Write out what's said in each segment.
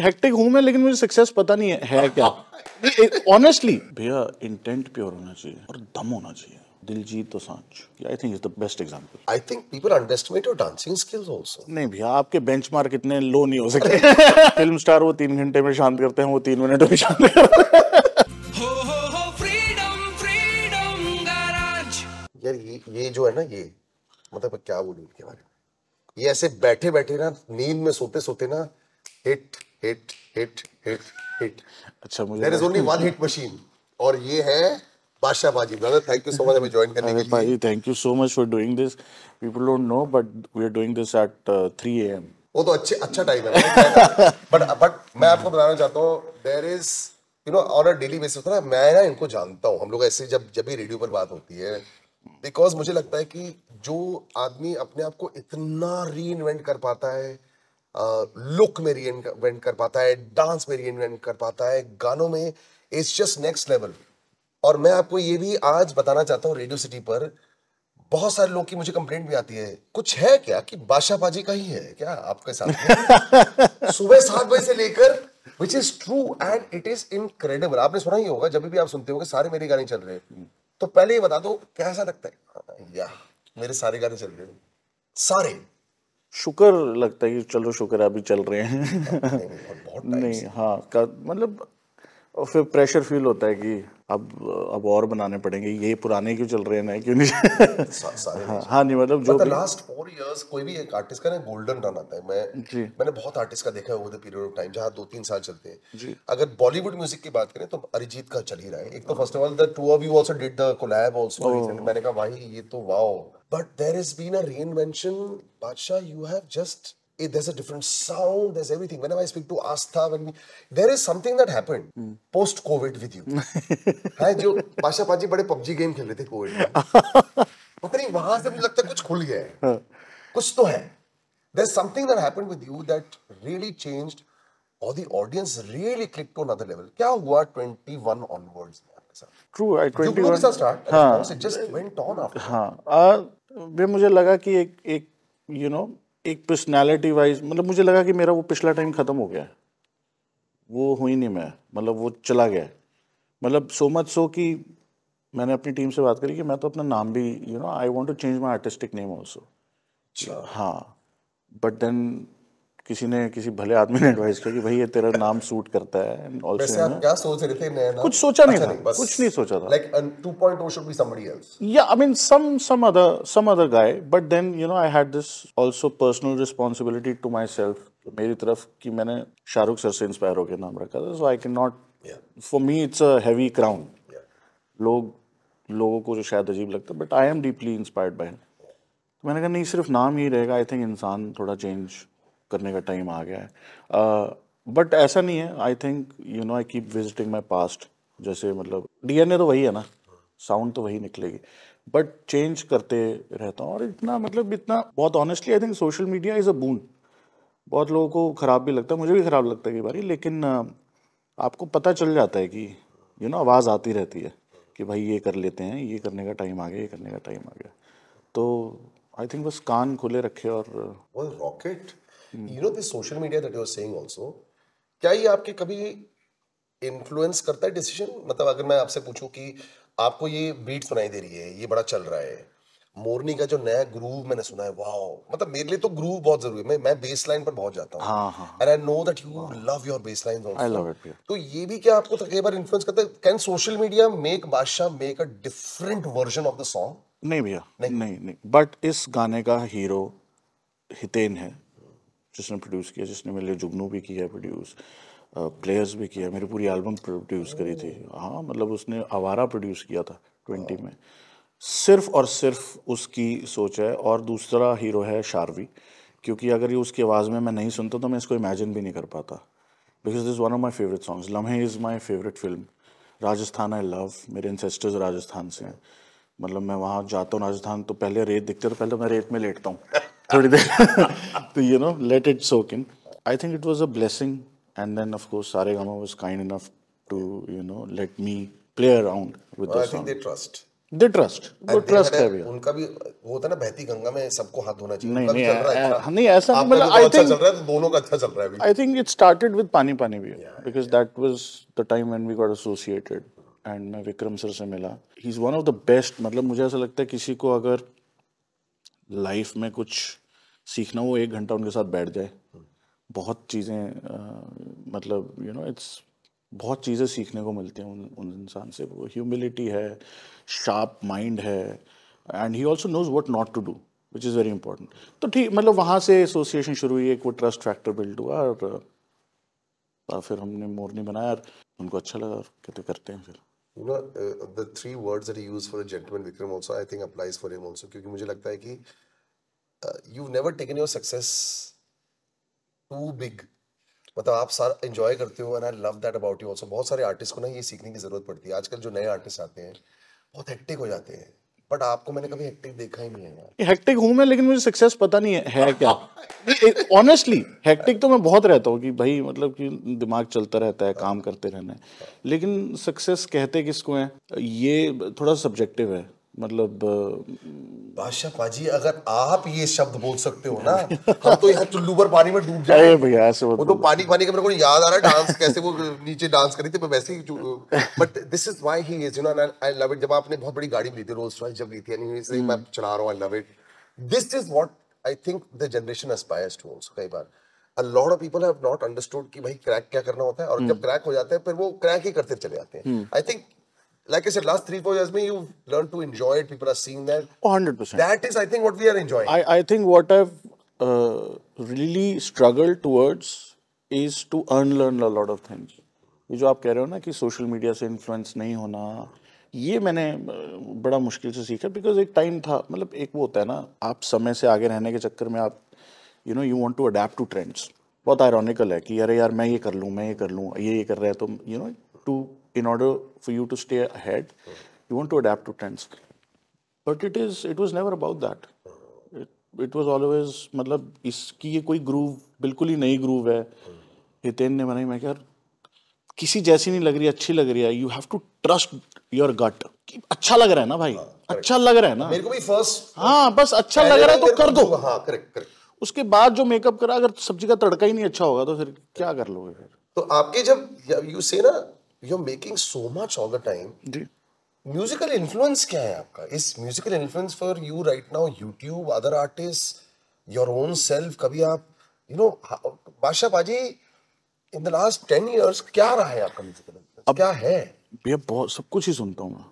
Hectic हूँ मैं, लेकिन मुझे सक्सेस पता नहीं है क्या। ऑनेस्टली भैया, इंटेंट प्योर होना चाहिए और दम होना चाहिए। Diljit Dosanjh, I think is the best example. I think people underestimate your dancing skills also. नहीं भैया, आपके बेंचमार्क इतने लो नहीं हो सकते। फिल्म स्टार वो 3 घंटे में शांत करते हैं, वो 3 मिनट में शांत करते हैं। यार ये जो है ना, ये मतलब क्या बोलूं इनके बारे में, ये ऐसे बैठे बैठे ना, नींद में सोते सोते ना, hit hit hit hit hit. अच्छा, मुझे there is only one hit machine, और ये है बादशाह बाजी। Brother, thank you so much हमें ज्वाइन करने के लिए। भाई, thank you so much for doing this. People don't know but we are doing this at 3 AM। वो तो अच्छा टाइम है। बट मैं आपको बताना चाहता हूँ, there is on a daily basis ना, मैं ना इनको जानता हूँ। हम लोग ऐसे जब भी रेडियो पर बात होती है, बिकॉज मुझे लगता है कि जो आदमी अपने आप को इतना री इन्वेंट कर पाता है, लुक में री इन्वेंट कर पाता है, डांस में री इन्वेंट कर पाता है, गानों में, इट्स जस्ट नेक्स्ट लेवल। और मैं आपको ये भी आज बताना चाहता हूँ, रेडियो सिटी पर बहुत सारे लोगों की मुझे कंप्लेंट भी आती है, कुछ है क्या कि बादशाह बाजी का ही है क्या आपके साथ में? सुबह 7 बजे से लेकर, which is true and it is incredible. आपने सुना ही होगा, जब भी आप सुनते होंगे सारे मेरे गाने चल रहे हैं, तो पहले ये बता दो कैसा लगता है? या मेरे सारे गाने चल रहे हैं, सारे। शुक्र लगता है कि चलो शुक्र अभी चल रहे हैं। बहुत टाइम नहीं, से। हाँ, मतलब और फिर प्रेशर फील होता है कि अब और बनाने पड़ेंगे, ये पुराने क्यों चल रहे हैं, नए क्यों नहीं। सारे हाँ, हाँ, नहीं मतलब जो भी लास्ट 4 years कोई भी एक आर्टिस्ट का ना गोल्डन रन आता है। जी मैंने बहुत आर्टिस्ट का देखा है over the period of time, जहाँ 2-3 साल चलते हैं। जी अगर बॉलीवुड म्यूजिक की बात करें तो अरिजीत का चल ही रहा है। एक तो first of all the two of you also did the collab also recently. मैंने कहा भाई ये तो wow, but there has been a reinvention. Badshah, you have just, there's a different sound, there's everything. Whenever I speak to Astha, there is something that happened post COVID with you. है जो बादशाह पाजी बड़े पबजी गेम खेल रहे थे Covid में, पता नहीं वहां से मुझे लगता है कुछ खुल गया है, कुछ तो है। There's something that happened with you that really changed, or the audience really clicked to another level. क्या हुआ 21 onwards में आपके साथ? ट्रू। आई जुगनू के 21। साथ start, and of course it just went on after that. हाँ, वे मुझे लगा कि एक यू नो एक पर्सनालिटी वाइज, मतलब मुझे लगा कि मेरा वो पिछला टाइम खत्म हो गया है, वो हुई नहीं मैं, मतलब वो चला गया है। मतलब सो मच सो कि मैंने अपनी टीम से बात करी कि मैं तो अपना नाम भी I want to change my artistic name also. हाँ, बट देन किसी भले आदमी ने एडवाइस किया कि भाई ये तेरा नाम सूट करता है, एंड वैसे ऑल्सो आप क्या सोच रहे थे नया नाम? कुछ सोचा नहीं अच्छा था, नहीं, बस कुछ नहीं सोचा था। like 2.0 should be somebody else. Yeah, I mean some other guy, but then I had this also personal responsibility to myself, मेरी तरफ, कि मैंने शाहरुख सर से इंस्पायर होकर नाम रखा था, so I cannot, for me it's a heavy crown. लोगों को जो शायद अजीब लगता है, but I am deeply inspired by him. तो मैंने कहा नहीं, सिर्फ नाम ही रहेगा, आई थिंक इंसान थोड़ा चेंज करने का टाइम आ गया है। बट ऐसा नहीं है, I think I keep visiting my past. जैसे मतलब DNA तो वही है ना, साउंड तो वही निकलेगी, बट चेंज करते रहता हूँ। और इतना बहुत honestly I think social media is a boon. बहुत लोगों को ख़राब भी लगता है, मुझे भी ख़राब लगता है कई बारी, लेकिन आपको पता चल जाता है कि आवाज़ आती रहती है कि भाई ये कर लेते हैं, ये करने का टाइम आ गया, ये करने का टाइम आ गया। तो आई थिंक बस कान खुले रखे और Well, Rocket, this social media that you're saying also, क्या ये आपके कभी इन्फ्लुएंस करता है डिसीजन? मतलब अगर मैं आपसे पूछूं कि आपको ये बीट सुनाई दे रही है, ये बड़ा चल रहा है, मोरनी का जो नया ग्रूव मैंने सुना है, वाओ, मतलब मेरे लिए तो ग्रूव बहुत जरूरी है। मैं बेस लाइन पर बहुत जाता हूँ, हाँ हाँ, and I know that you love your base lines I also. Love it. तो ये भी क्या आपको कई बार इन्फ्लुएंस करता है? कैन सोशल मीडिया मेक बादशाह make a different version of the song? नहीं भैया, नहीं, बट इस गाने का हीरो हितेन है, जिसने प्रोड्यूस किया, जिसने मेरे लिए जुगनू भी किया प्रोड्यूस, प्लेयर्स भी किया, मेरी पूरी एल्बम प्रोड्यूस करी थी। हाँ, मतलब उसने आवारा प्रोड्यूस किया था 20 में। सिर्फ और सिर्फ उसकी सोच है। और दूसरा हीरो है शार्वी, क्योंकि अगर ये उसकी आवाज़ में मैं नहीं सुनता तो मैं इसको इमेजिन भी नहीं कर पाता, because this one of my favourite songs. Lamhe is my favourite film. Rajasthan I love, मेरे इंसेस्टर्स राजस्थान से हैं। मतलब मैं वहाँ जाता हूँ राजस्थान, तो पहले रेत दिखती है तो पहले मैं रेत में लेटता हूँ थोड़ी देर। तो let it soak in. I think it was a blessing, and then of course Saregama was kind enough to let me play around with the I think song. They trust, they trust, वो And they trust had है a- भैया। उनका भी वो होता है ना, बहती गंगा में सबको हाथ धोना चाहिए, नहीं उनका भी नहीं चल रहा है अच्छा। नहीं ऐसा नहीं, आपका मतलब भी आई बहुत अच्छा थिंक, चल रहा है, तो दोनों का अच्छा चल रहा है अभी। I think it started with पानी पानी भी, because that was the time when we got associated and मैं विक्रम सर से मिला। He's one of the best, मतलब मुझे ऐसा लगता है किसी को अगर लाइफ में कुछ सीखना हो, 1 घंटा उनके साथ बैठ जाए, बहुत चीज़ें मतलब इट्स बहुत चीज़ें सीखने को मिलती हैं उन इंसान से। वो ह्यूमिलिटी है, शार्प माइंड है, and he also knows what not to do, which is very important. तो ठीक, मतलब वहाँ से एसोसिएशन शुरू हुई, एक वो ट्रस्ट फैक्टर बिल्ड हुआ, और फिर हमने मोरनी बनाया और उनको अच्छा लगा, और कहते करते हैं फिर। You know, the three words that he used for a gentleman, Vikram, also I think applies for him also, क्योंकि मुझे लगता है कि you've never taken your success too big। मतलब आप सारा एंजॉय करते हो, and I love that about you also. बहुत सारे आर्टिस्ट को ना ये सीखने की जरूरत पड़ती है। आजकल जो नए आर्टिस्ट आते हैं बहुत हेक्टिक हो जाते हैं, बट आपको मैंने कभी हेक्टिक देखा ही नहीं है यार। हेक्टिक हूँ मैं, लेकिन मुझे सक्सेस पता नहीं है क्या। ऑनेस्टली हेक्टिक तो मैं बहुत रहता हूँ कि भाई, मतलब कि दिमाग चलता रहता है, काम करते रहना है, लेकिन सक्सेस कहते किसको है, ये थोड़ा सब्जेक्टिव है। मतलब बादशाह पाजी, अगर आप ये शब्द बोल सकते हो ना, हम तो यहाँ चुल्लू पर पानी में डूब अरे जाए भैया ऐसे वो तो पानी पानी का मेरे को याद आ रहा है, डांस कैसे वो नीचे डांस करी थी, मैं वैसे ही। But this is why he is, you know, I love it. जब आपने बहुत बड़ी गाड़ी ली थी, रोल्स रॉयस जब ली थी, एंड मैं चला रहा हूँ, I love it. This is what I think the generation aspires to also. कई बार a lot of people have not understood कि भाई क्रैक क्या करना होता है, और जब क्रैक हो जाते हैं फिर वो क्रैक ही करते चले जाते हैं। I think, like I said, last 3-4 years में you've learned to enjoy it. People are seeing that. 100%। That is, I think, what we are enjoying. I think what I've really struggled towards is to unlearn a lot of things। ये जो आप कह रहे हो ना कि social media से influence नहीं होना, ये मैंने बड़ा मुश्किल से सीखा। बिकॉज एक टाइम था, मतलब एक वो होता है ना, आप समय से आगे रहने के चक्कर में आप you want to adapt to trends. बहुत आयरॉनिकल है कि अरे यार मैं ये कर लूँ, मैं ये कर लूँ, ये कर रहा है, तो to in order for you to stay ahead, you want to adapt to trends, but it was never about that। it was always, मतलब इसकी ये कोई ग्रूव बिल्कुल ही नई ग्रूव है, हितेन ने बनाई, मैं क्या किसी जैसी नहीं लग रही, अच्छी लग रही है। You have to trust your gut, अच्छा लग रहा है ना भाई, अच्छा लग रहा है ना। मेरे को भी फर्स्ट, हाँ बस अच्छा लग रहा है तो कर दो। हाँ करेक्ट करेक्ट। उसके बाद जो मेकअप करा, अगर सब्जी का तड़का ही नहीं अच्छा होगा तो फिर क्या कर लोगे फिर। तो आपके जब यू से ना, you are making so much all the time, जी, म्यूजिकल इन्फ्लुएंस क्या है आपका? Is musical influence for you right now, YouTube, other artist, your own self, कभी आप बादशाह पाजी इन द लास्ट 10 years क्या रहा है आपका म्यूजिकल इन्फ्लुएंस, क्या है? भैया बहुत सब कुछ ही सुनता हूँ मैं।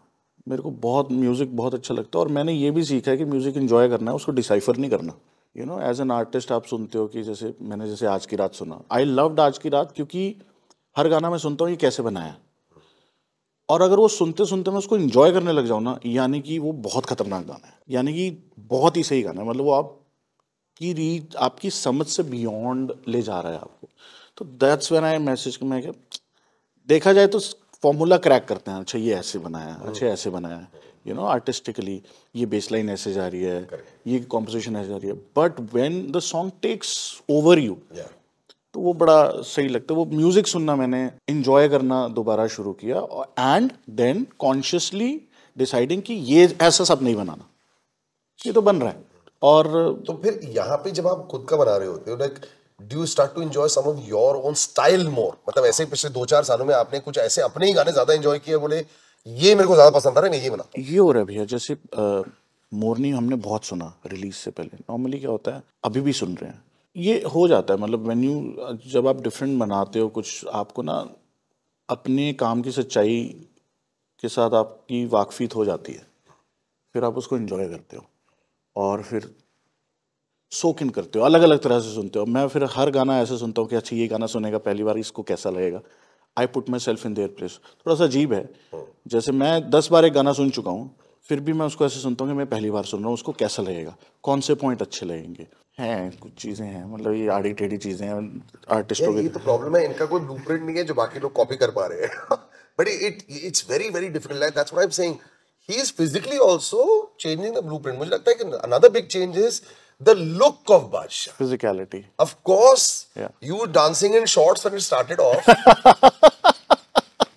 मेरे को बहुत म्यूजिक बहुत अच्छा लगता है, और मैंने ये भी सीखा है कि म्यूजिक एंजॉय करना है, उसको डिसाइफर नहीं करना। एज एन आर्टिस्ट आप सुनते हो कि जैसे आज की रात सुना, आई लव्ड आज की रात, क्योंकि हर गाना मैं सुनता हूँ ये कैसे बनाया है, और अगर वो सुनते सुनते मैं उसको एंजॉय करने लग जाऊँ ना, यानी कि वो बहुत खतरनाक गाना है, यानी कि बहुत ही सही गाना है। मतलब वो आपकी रीच, आपकी समझ से बियॉन्ड ले जा रहा है आपको। तो दैट्स व्हेन आई मैसेज, मैं क्या देखा जाए तो फॉर्मूला क्रैक करते हैं, अच्छा ये ऐसे बनाया है, अच्छा ऐसे बनाया है, आर्टिस्टिकली ये बेसलाइन ऐसे जा रही है, ये कॉम्पोजिशन ऐसे जा रही है, but when the song takes over you, तो वो बड़ा सही लगता है। वो म्यूजिक सुनना मैंने एंजॉय करना दोबारा शुरू किया, एंड देन कॉन्शियसली डिसाइडिंग कि ये ऐसा सब नहीं बनाना, ये तो बन रहा है। और तो फिर यहाँ पे जब आप खुद का बना रहे होते हो, like do you start to enjoy some of your own style more? मतलब ऐसे ही पिछले 2-4 सालों में आपने कुछ ऐसे अपने ही गाने ज्यादा एंजॉय किए, बोले ये मेरे को ज्यादा पसंद आ रहा है, मैं ये बना। ये हो रहा है भैया, जैसे मोरनी हमने बहुत सुना रिलीज से पहले। नॉर्मली क्या होता है, अभी भी सुन रहे हैं, ये हो जाता है। मतलब जब आप डिफरेंट बनाते हो कुछ, आपको ना अपने काम की सच्चाई के साथ आपकी वाकफियत हो जाती है, फिर आप उसको एंजॉय करते हो, और फिर सोक इन करते हो, अलग अलग तरह से सुनते हो। मैं फिर हर गाना ऐसे सुनता हूँ कि अच्छा ये गाना सुनेगा पहली बार, इसको कैसा लगेगा। I put my self in their place. थोड़ा सा अजीब है, जैसे मैं 10 बार एक गाना सुन चुका हूँ, फिर भी मैं उसको ऐसे सुनता हूँ कि मैं पहली बार सुन रहा हूँ, उसको कैसा लगेगा, कौन से पॉइंट अच्छे लगेंगे। हैं कुछ चीज़ें हैं, मतलब ये आड़ी टेढ़ी चीज़ें हैं आर्टिस्टों ये की। तो प्रॉब्लम है, इनका कोई ब्लूप्रिंट नहीं है जो बाकी लोग कॉपी कर पा रहे हैं। But it's very very difficult, that's what I am saying, he is physically also changing the blueprint. मुझे लगता है कि another big change is the look of Badshah. Physicality. Of course, Yeah. you were dancing in shorts when it started off.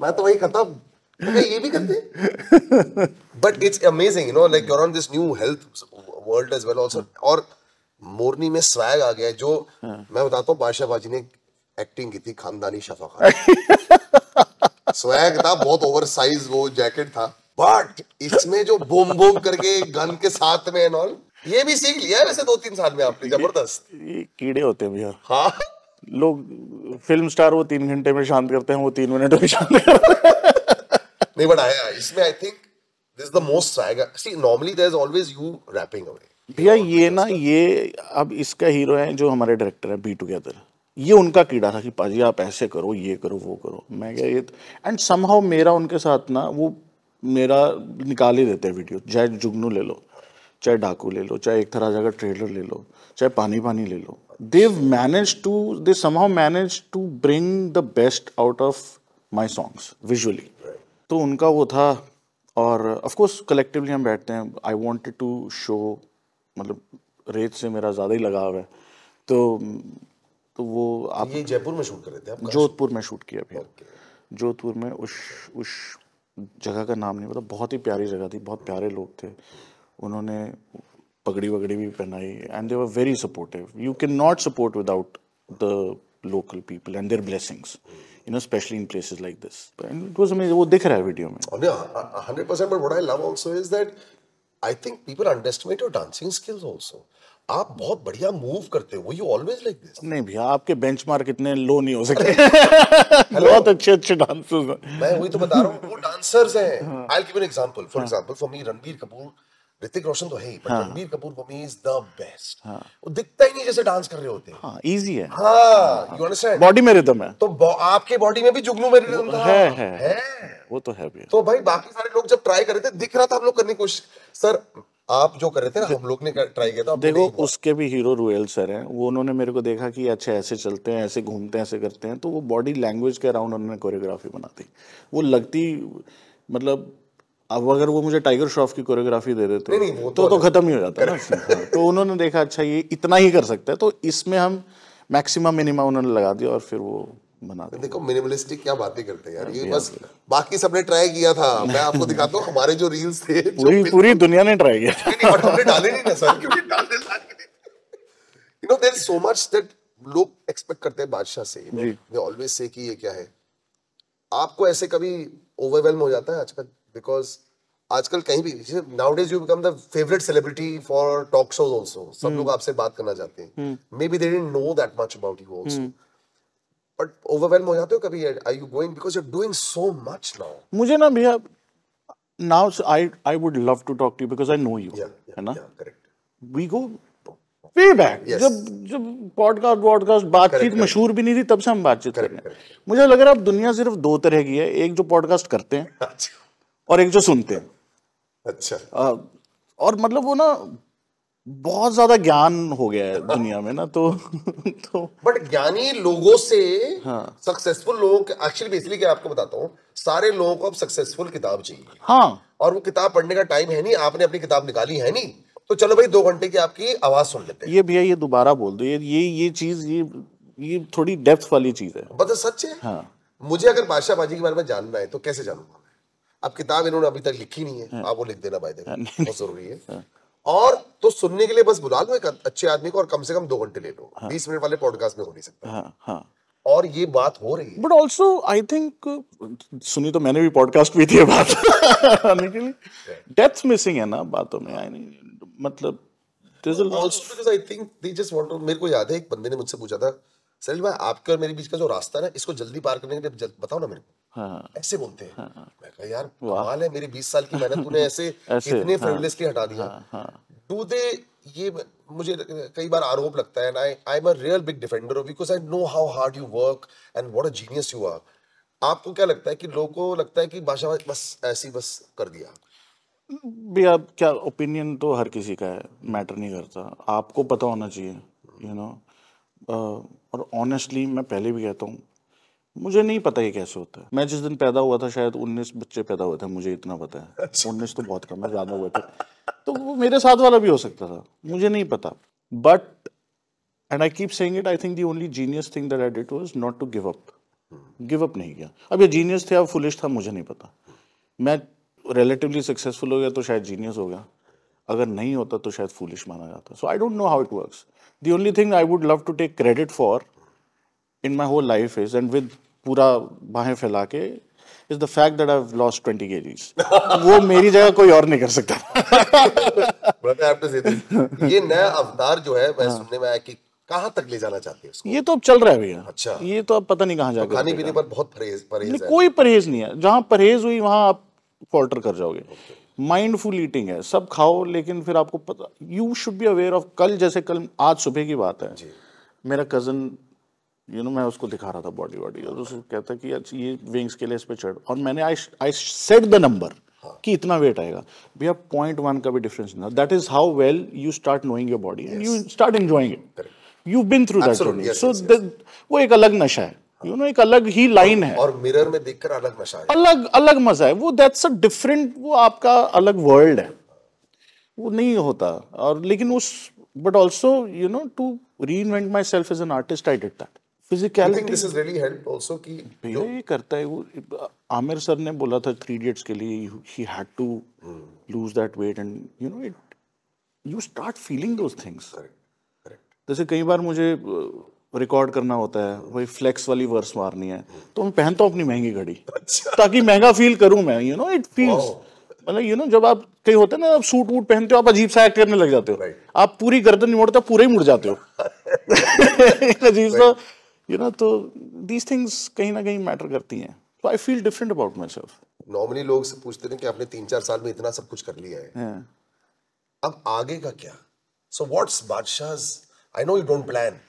मैं तो वही कहता, मैं ये भी करते, but it's amazing, you know, like you're on this new health world as well also. और मोरनी में स्वैग आ गया है, जो मैं बताता हूँ, बादशाह बाजी ने एक्टिंग की थी खानदानी शफा खान। स्वैग था, बहुत ओवरसाइज वो जैकेट था, बट इसमें जो बूम बूम करके गन के साथ में एंड ऑल, ये भी सीख लिया है वैसे 2-3 साल में आपने, जबरदस्त। ये कीड़े होते हैं भैया। हाँ, लोग फिल्म स्टार वो 3 घंटे में शांत करते हैं, वो 3 मिनट में शांत करते हैं। नहीं बट आया इसमें, I think this is the most swag. See normally there is always you rapping away भैया ये ना, ये अब इसका हीरो है जो हमारे डायरेक्टर है बी टुगेदर, ये उनका कीड़ा था कि पाजी आप ऐसे करो, ये करो, वो करो। मैं क्या ये, एंड समहाउ मेरा उनके साथ ना, वो मेरा निकाल ही देते हैं वीडियो। चाहे जुगनू ले लो, चाहे डाकू ले लो, चाहे एक तरह का ट्रेलर ले लो, चाहे पानी पानी ले लो, they somehow manage to bring the best out of my songs visually. तो उनका वो था। और ऑफ कोर्स कलेक्टिवली हम बैठते हैं, आई वांटेड टू शो, मतलब रेत से मेरा ज़्यादा ही लगाव है, तो वो आप ये जयपुर में शूट कर रहे थे आप? जोधपुर में शूट किया भैया। जोधपुर में उस जगह का नाम नहीं पता, बहुत ही प्यारी जगह थी, बहुत प्यारे लोग थे, उन्होंने पगड़ी वगड़ी भी पहनाई, and they were very supportive. You can not support without the local people and their blessings, you know, especially in places like this. And it was amazing. वो दिख रहा है वीडियो में। 100%, but what I love also is that I think people underestimate your dancing skills also. आप बहुत बढ़िया move करते हो, you always like this. नहीं भैया, आपके बेंचमार्क इतने लो नहीं हो सकते। बहुत अच्छे अच्छे डांसर्स हैं। मैं वही तो बता रहा हूँ, वो डांसर्स हैं। I'll give you an example. For example, for me, Ranbir Kapoor, Hrithik Roshan तो है ही, but Ranbir Kapoor for me is the best. वो दिखता ही नहीं जैसे डांस कर रहे होते। हाँ, इजी है। हाँ, you understand? बॉडी में रिदम है। तो आपके बॉडी में भी जुगनू में रिदम था। है। वो तो है भैया। तो भाई बाकी सारे लोग जब ट्राई कर रहे थे, दिख रहा था हम लोग करने की कोशिश। सर आप जो कर रहे थे ना, हम लोग ने ट्राई किया था। देखो उसके भी हीरो रुएल सर हैं, वो उन्होंने मेरे को देखा कि अच्छा ऐसे चलते हैं, ऐसे घूमते हैं, ऐसे करते हैं, तो वो बॉडी लैंग्वेज के अराउंड उन्होंने कोरियोग्राफी बना दी। वो लगती, मतलब अब अगर वो मुझे टाइगर श्रॉफ की कोरियोग्राफी दे देते नहीं, तो खत्म ही हो जाता है ना। तो उन्होंने देखा अच्छा ये इतना ही कर सकता है, तो इसमें हम मैक्सिमम मिनिमम उन्होंने लगा दिया और फिर वो बना दिया। देखो मिनिमलिस्टिक क्या बातें करते हैं यार, ये बस बाकी सबने ट्राई किया था। मैं आपको दिखाता हूँ हमारे जो रील्स थे, पूरी दुनिया ने ट्राई किया। नहीं, बट हमने डाले नहीं ना सर, क्योंकि डालने लायक नहीं। You know, there is so much that लोग एक्सपेक्ट करते हैं बादशाह से। They always say कि ये क्या है। आपको ऐसे कभी ओवरवेल्म हो जाता है आजकल? बिकॉज आजकल कहीं भी nowadays you become the favorite celebrity for talk shows also. सब लोग आपसे बात करना चाहते हैं। Maybe they didn't know that much about you also. But overwhelmed हो जाते हो कभी? Are you going because you're doing so much now? मुझे ना भैया, now I would love to talk to you because I know you, है ना? Correct. We go way back. जब पॉडकास्ट बातचीत मशहूर भी नहीं थी, तब से हम बातचीत कर रहे हैं। मुझे लग रहा है अब दुनिया सिर्फ 2 तरह की है, एक जो पॉडकास्ट करते हैं और एक जो सुनते हैं। अच्छा। और मतलब वो ना बहुत ज्यादा ज्ञान हो गया है दुनिया में ना, तो बट ज्ञानी लोगों से सक्सेसफुल लोगों के, एक्चुअली बेसिकली क्या आपको बताता हूँ, सारे लोगों को अब सक्सेसफुल किताब चाहिए। हाँ, और वो किताब पढ़ने का टाइम है नहीं, आपने अपनी किताब निकाली है नहीं, तो चलो भाई 2 घंटे की आपकी आवाज सुन लेते हैं। ये भैया ये दोबारा बोल दो, ये चीज, ये थोड़ी डेप्थ वाली चीज है। बता सच है। हाँ। मुझे अगर बादशाह बाजी के बारे में जानना है तो कैसे जानूंगा? अब किताब इन्होंने अभी तक लिखी नहीं है, आप वो लिख देना भाई, बहुत जरूरी है। और तो सुनने के लिए बस बुला लो एक अच्छे आदमी को, और कम से कम 2 घंटे ले लो। 20 मिनट वाले पॉडकास्ट में हो नहीं सकता। और ये बात हो रही है। बट ऑल्सो आई थिंक, सुनी तो मैंने भी, पॉडकास्ट भी थी बात आने के लिए, डेप्थ मिसिंग है ना बातों में। आई नहीं, मतलब I think they just want to. मेरे को याद है एक बंदे ने मुझसे पूछा था, सलील भाई आपके और मेरे बीच का जो रास्ता है ना, इसको जल्दी पार करने के लिए बताओ ना मेरे को। ऐसे बोलते हैं। मैं कहा यार कमाल है, मेरी 20 साल की मेहनत तूने ऐसे इतने फ्रेंडलेसली हटा दिया। डू दे, ये मुझे कई बार आरोप लगता है, I am a real big defender of, because I know how hard you work and what a genius you are. आपको क्या लगता है कि लोगों को लगता है कि बादशाह बस ऐसी बस कर दिया? भैया क्या, ओपिनियन तो हर किसी का है, मैटर नहीं करता, आपको पता होना चाहिए, यू नो। और ऑनेस्टली मैं पहले भी कहता हूँ, मुझे नहीं पता ये कैसे होता है। मैं जिस दिन पैदा हुआ था शायद 19 बच्चे पैदा हुए थे, मुझे इतना पता है। 19 तो बहुत कम है, ज़्यादा हुए थे, तो वो मेरे साथ वाला भी हो सकता था, मुझे नहीं पता। But and I keep saying it, I think the only genius thing that I did was not to give up. Give up नहीं किया। अब ये जीनियस थे या फुलिश था मुझे नहीं पता, मैं रिलेटिवली सक्सेसफुल हो गया तो शायद जीनियस हो गया, अगर नहीं होता तो शायद फूलिश माना जाता. So I don't know how it works. The only thing I would love to take credit for in my whole life is, and with पूरा बाहें फैला के, is the fact that I have lost 20 kgs. वो मेरी जगह कोई और नहीं कर सकता. Brother, I have to say this. ये नया अवतार जो है मैं सुनने में आया कि कहाँ तक ले जाना चाहते हैं उसको. ये तो अब चल रहा है भैया. अच्छा. ये तो अब पता नहीं कहाँ जाके खाने रुकेगा. पीने पर बहुत परहेज नहीं, है. कोई परहेज नहीं है. जहाँ परहेज हुई वहां आप फॉल्टर कर जाओगे. माइंडफुल ईटिंग है, सब खाओ, लेकिन फिर आपको पता, you should be aware of. कल जैसे कल आज सुबह की बात है, मेरा कजन मैं उसको दिखा रहा था बॉडी और उसको कहता कि अच्छा ये विंग्स के लिए इस पे चढ़, और मैंने आई सेट द नंबर कि इतना वेट आएगा भैया. 0.1 का भी डिफरेंस नहीं. That is how well you start knowing your body and you start enjoying it. You been through that journey. So वो एक अलग नशा है. एक अलग ही लाइन है, और मिरर में देखकर अलग नशा है, अलग अलग मजा है वो. दैट्स अ डिफरेंट, वो आपका अलग वर्ल्ड है, वो नहीं होता. और लेकिन उस but also to reinvent my self as an artist, I did that. Physicality this is really help also कि भैया ये करता है. वो आमिर सर ने बोला था 3 Idiots के लिए, he had to lose that weight, and it you start feeling those things. जैसे कई बार मुझे रिकॉर्ड करना होता है, वही फ्लेक्स वाली वर्स मारनी है, तो मैं पहनता हूँ अपनी महंगी घड़ी. अच्छा. ताकि महंगा फील करूं मैं. इट फील्स मतलब जब आप कहीं होते हैं ना, आप सूट वूट पहनते हो, आप अजीब सा एक्ट करने लग जाते हो. आप पूरी गर्दन नहीं मोड़ते, पूरे ही मुड़ जाते हो. अजीब सा तो दीज थिंग्स कहीं ना कहीं मैटर करती हैं. So I feel different about my self. Normally लोग से पूछते हैं कि आपने 3-4 साल में इतना सब कुछ कर लिया है, अब आगे का क्या? So what's Badshah's, I know you don't plan,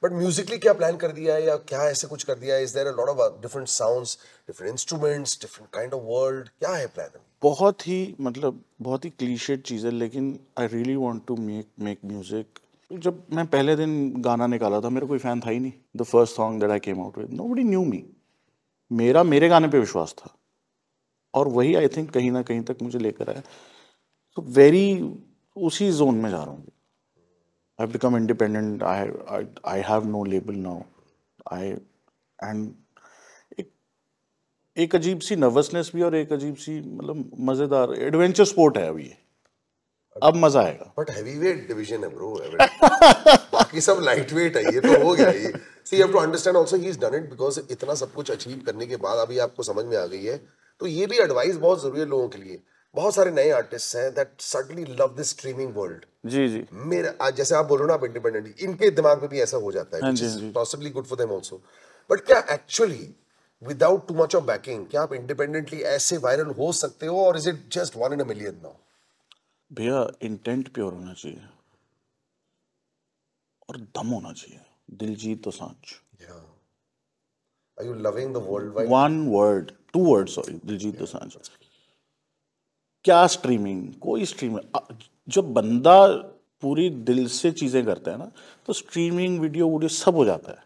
but musically क्या प्लान कर दिया है, या क्या ऐसे कुछ कर दिया है? Is there a lot of different sounds, different instruments, different kind of world? क्या है प्लान? बहुत ही क्लीशेड चीज़ है, लेकिन I really want to make music. जब मैं पहले दिन गाना निकाला था, मेरा कोई फैन था ही नहीं. The first song that I came out with, nobody knew me. मेरे गाने पे विश्वास था, और वही आई थिंक कहीं ना कहीं तक मुझे लेकर आया. तो उसी जोन में जा रहा हूँ. I become independent. I have no label now. एक अजीब सी नर्वसनेस भी, और एक अजीब सी मजेदार एडवेंचर स्पोर्ट है अभी. अब मजा आएगा. बट हैवीवेट डिवीजन है ब्रो. बाकी सब लाइटवेट है, ये तो हो गया. ये see you have to understand also he is done it because इतना सब कुछ अचीव करने के बाद अभी आपको समझ में आ गई है. तो ये भी एडवाइस बहुत जरूरी है लोगों के लिए. बहुत सारे नए आर्टिस्ट हैं that suddenly love this streaming world. जी. मेरा आज जैसे आप बोल रहे हो ना, आप इंडिपेंडेंटली, इनके दिमाग में भी ऐसा हो जाता है, which is possibly good for them also. But क्या actually without too much of backing क्या आप इंडिपेंडेंटली ऐसे वायरल हो सकते हो, और is it just 1 in a million now? भैया इंटेंट प्योर होना चाहिए, और दम होना चाहिए. Diljit Dosanjh. Are you loving the worldwide? 1 word, 2 words, sorry. Diljit Dosanjh. क्या स्ट्रीमिंग, कोई स्ट्रीमिंग, जब बंदा पूरी दिल से चीजें करता है ना, तो स्ट्रीमिंग वीडियो सब हो जाता है.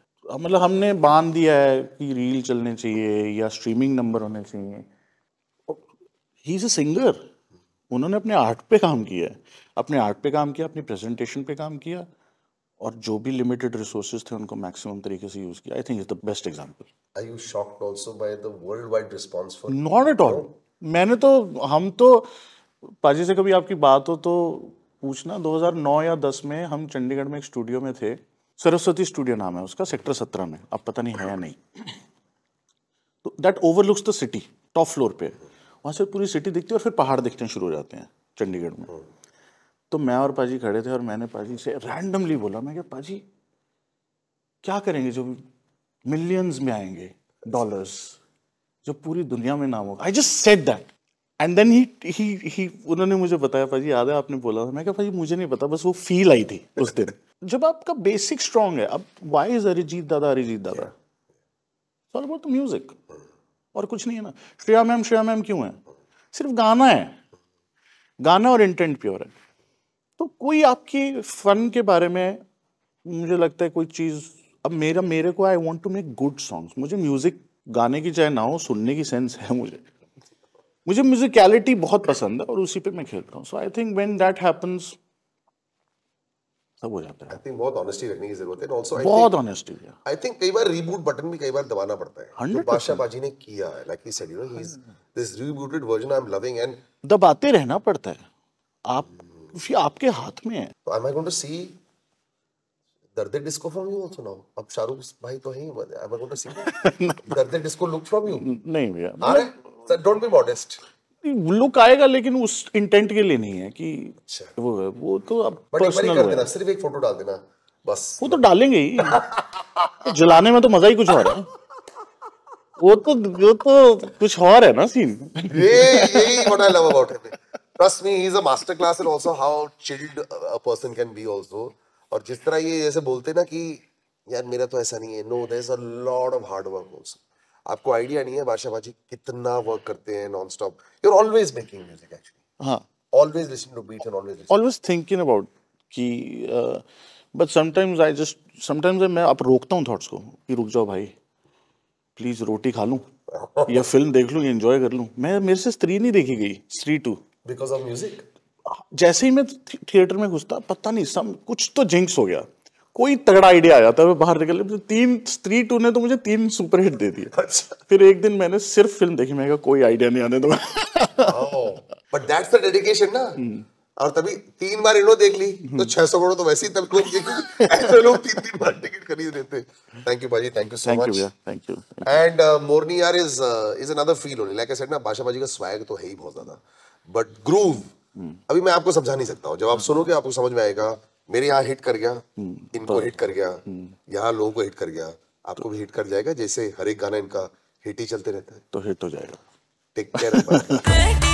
हमने बांध दिया है कि रील चलने चाहिए या स्ट्रीमिंग नंबर होने चाहिए. He is a singer. उन्होंने अपने आर्ट पे काम किया है, अपनी प्रेजेंटेशन पे काम किया, और जो भी लिमिटेड रिसोर्सेज थे उनको मैक्सिमम तरीके से यूज किया. I think is the best example. Are you shocked also by the worldwide response for? Not at all. हम तो पाजी से कभी आपकी बात हो तो पूछना. 2009 या 10 में हम चंडीगढ़ में एक स्टूडियो में थे, सरस्वती स्टूडियो नाम है उसका, सेक्टर 17 में. अब पता नहीं है या नहीं. तो that overlooks the city, top floor पे. वहाँ से पूरी सिटी दिखती है, और फिर पहाड़ दिखते शुरू हो जाते हैं चंडीगढ़ में. तो मैं और पाजी खड़े थे, और मैंने पाजी से रैंडमली बोला, मैं क्या पाजी क्या करेंगे जो मिलियंस में आएंगे डॉलर्स, जो पूरी दुनिया में नाम होगा. I just said that, and then ही उन्होंने मुझे बताया, पाजी याद है आपने बोला था. मैं क्या पाजी मुझे नहीं पता, बस वो फील आई थी उस दिन. जब आपका बेसिक स्ट्रांग है, अब व्हाई इज अरिजीत दादा? ऑल अबाउट द म्यूजिक, और कुछ नहीं है ना. श्रेया मैम क्यों है? सिर्फ गाना है, गाना और इंटेंट प्योर है. तो कोई आपकी फन के बारे में मुझे लगता है कोई चीज, अब मेरे को I want to make good songs. मुझे म्यूजिक गाने की चाहे ना हो, सुनने की सेंस है मुझे म्यूजिकलिटी बहुत पसंद है, और उसी पे मैं खेलता हूँ. So I think when that happens, सब हो जाता है। आई थिंक बहुत ऑनेस्टी रखने की जरूरत है, एंड आल्सो बहुत ऑनेस्टी है। आई थिंक कई बार रीबूट बटन भी कई बार दबाना पड़ता है, जो 100%। बादशाह बाजी ने किया है, like he said, you know, he is this rebooted version I am loving, and दबाते रहना पड़ता है, आप आपके हाथ में है। I am going to see Dard disco from you also now, अब शाहरुख भाई तो है ही, I am going to see Dard disco look from you. नहीं भैया, अरे sir don't be modest, look आएगा लेकिन उस इंटेंट के लिए नहीं है कि अच्छा, वो तो अब बट एक बार ही पर्सनल कर है। देना, सिर्फ एक फोटो डाल देना बस। वो तो डालेंगे ही, जलाने में तो मजा ही कुछ और है। वो तो कुछ और है ना सीन। यही what I love about him. Trust me, he's a master class in also how chilled a person can be also. और जिस तरह ये जैसे बोलते ना कि यार मेरा तो ऐसा नहीं है, no, there's a lot of hard work also. आपको आइडिया नहीं है बादशाह बाजी कितना वर्क करते हैं non stop. You're always making music actually. हाँ, Always listening to beats and always listening. Always thinking about कि बट समटाइम्स मैं आप रोकता हूँ थॉट्स को कि रुक जाओ भाई, प्लीज रोटी खा लूं या फिल्म देख लूं, एंजॉय कर लूं। मेरे से स्त्री नहीं देखी गई, स्त्री 2। Because of music. जैसे ही मैं थिएटर में घुसता, पता नहीं कुछ तो जिंक्स हो गया, कोई तगड़ा आइडिया आ जाता है, मैं बाहर निकल, 3 स्त्री 2 ने तो मुझे 3 सुपरहिट दे दिए। अच्छा। फिर एक दिन मैंने सिर्फ फिल्म देखी, मैं कहा कोई आइडिया नहीं आने दो। But that's the dedication ना। और तभी 3 बार इन्हों देख ली तो 600 करोड़ तो वैसे ही तब लोग ऐसे लोग 3 बार टिकट खरीद लेते। थैंक यू भाजी, thank you so much. Thank you. And Morni यार is another feel only, like I said ना, बादशाह बाजी का स्वैग तो है ही बहुत ज्यादा, बट ग्रूव अभी मैं आपको समझा नहीं सकता हूँ, जब आप सुनोगे आपको समझ में आएगा। मेरे यहाँ हिट कर गया, इनको हिट कर गया, यहाँ लोगों को हिट कर गया, आपको भी हिट कर जाएगा, जैसे हर एक गाना इनका हिट ही चलते रहता है, तो हिट हो जाएगा। Take care.